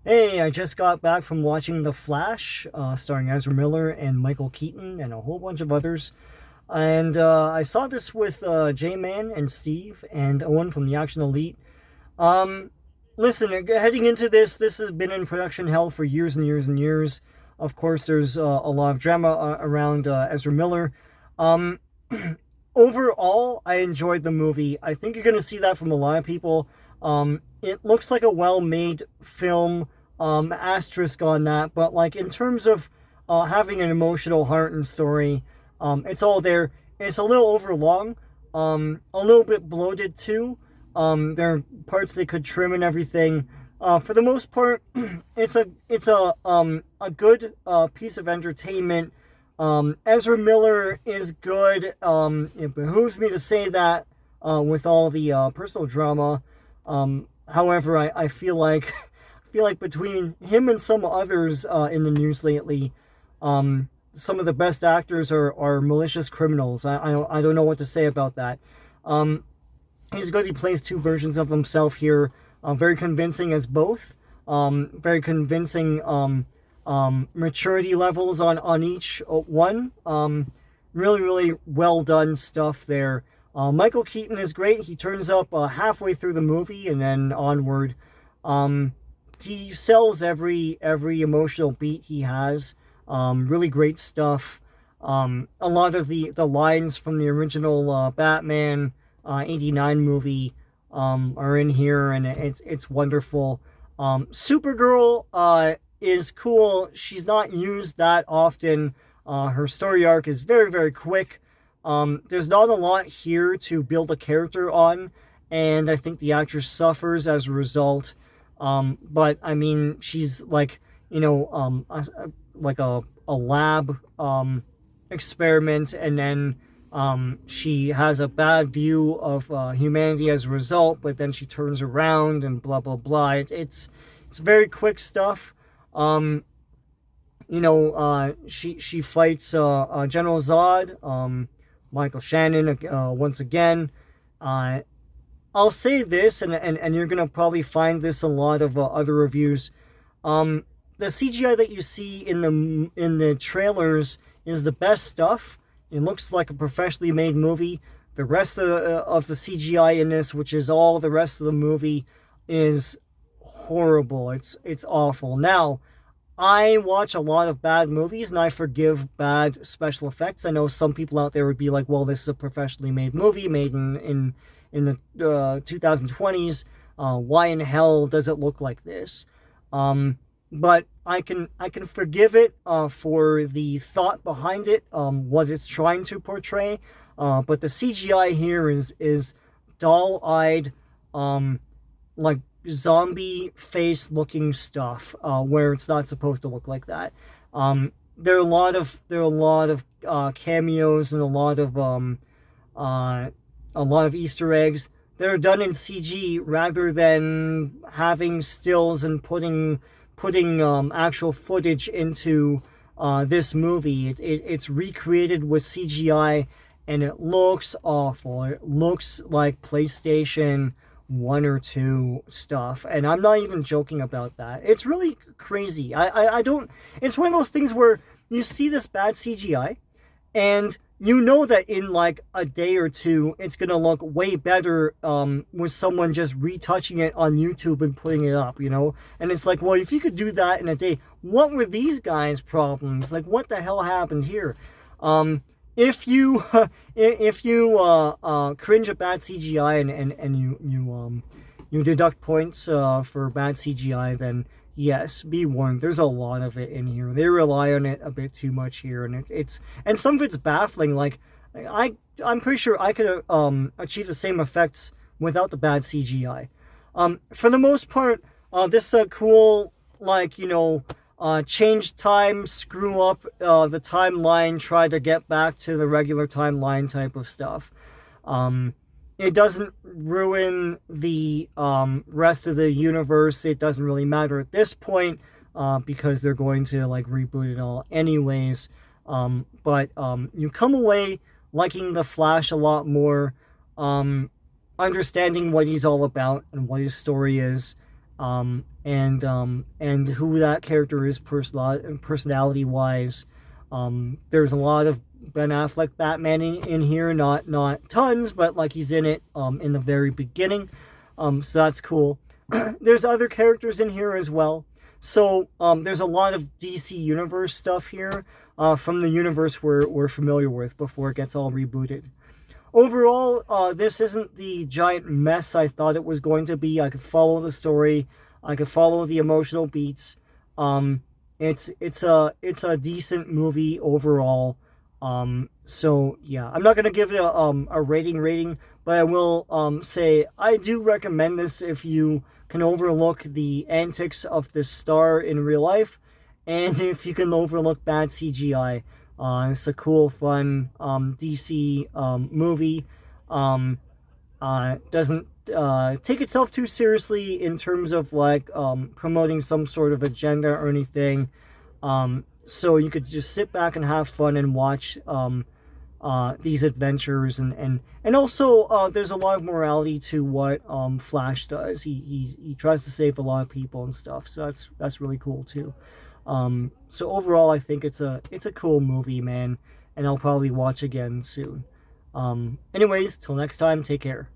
Hey, I just got back from watching The Flash, starring Ezra Miller and Michael Keaton and a whole bunch of others. And I saw this with J-Man and Steve and Owen from the Action Elite. Um, Listen, heading into this has been in production hell for years and years and years. Of course, there's a lot of drama around Ezra Miller. Um, Overall, I enjoyed the movie. I think you're going to see that from a lot of people. It looks like a well-made film, asterisk on that, but like in terms of having an emotional heart and story, it's all there. It's a little overlong, a little bit bloated too. There are parts they could trim and everything. For the most part, it's a good piece of entertainment. Ezra Miller is good. It behooves me to say that with all the personal drama. However, I feel like I feel like between him and some others in the news lately, some of the best actors are malicious criminals. I don't know what to say about that. Um, he's good. He plays two versions of himself here. Very convincing as both. Very convincing maturity levels on each one. Really well done stuff there. Michael Keaton is great. He turns up halfway through the movie and then onward. He sells every emotional beat he has. Really great stuff. A lot of the lines from the original Batman '89 movie are in here, and it's wonderful. Supergirl is cool. She's not used that often. Her story arc is very quick. There's not a lot here to build a character on, and I think the actress suffers as a result. But I mean, she's like, like a lab experiment, and then she has a bad view of humanity as a result. But then she turns around and blah blah blah. It's very quick stuff. She fights General Zod, Michael Shannon once again. I'll say this, and you're gonna probably find this in a lot of other reviews. The CGI that you see in the trailers is the best stuff. It looks like a professionally made movie. The rest of the CGI in this, which is all the rest of the movie, is horrible. It's awful. Now, I watch a lot of bad movies and I forgive bad special effects. I know some people out there would be like, well, this is a professionally made movie made in the 2020s. Why in hell does it look like this? But I can forgive it for the thought behind it, what it's trying to portray. But the CGI here is doll-eyed, like zombie face looking stuff, where it's not supposed to look like that. There are a lot of cameos and a lot of Easter eggs that are done in CG rather than having stills and putting actual footage into this movie. It's recreated with CGI, and it looks awful. It looks like PlayStation 1 or 2 stuff, and I'm not even joking about that. It's really crazy. I don't. It's one of those things where you see this bad CGI, and you know that in like a day or two, it's gonna look way better with someone just retouching it on YouTube and putting it up, And it's like, well, if you could do that in a day, what were these guys' problems? Like, what the hell happened here? If you cringe at bad CGI and you deduct points for bad CGI, then yes, be warned. There's a lot of it in here. They rely on it a bit too much here, and and some of it's baffling. Like I'm pretty sure I could achieve the same effects without the bad CGI. For the most part, this cool, like, change time, screw up the timeline, try to get back to the regular timeline type of stuff. It doesn't ruin the rest of the universe. It doesn't really matter at this point because they're going to like reboot it all anyways. But you come away liking the Flash a lot more, understanding what he's all about and what his story is, and who that character is personality wise. There's a lot of Ben Affleck Batman in here, not tons, but like he's in it in the very beginning. So that's cool. There's other characters in here as well. So there's a lot of DC Universe stuff here from the universe we're familiar with before it gets all rebooted. Overall, this isn't the giant mess I thought it was going to be. I could follow the story. I could follow the emotional beats. It's a decent movie overall. So yeah, I'm not gonna give it a rating, but I will say I do recommend this if you can overlook the antics of this star in real life, and if you can overlook bad CGI. It's a cool, fun DC movie. Doesn't take itself too seriously in terms of like promoting some sort of agenda or anything. So you could just sit back and have fun and watch these adventures, and also there's a lot of morality to what Flash does. He tries to save a lot of people and stuff, so that's really cool too. So overall, I think it's a cool movie, man, and I'll probably watch again soon. Anyways, till next time, take care.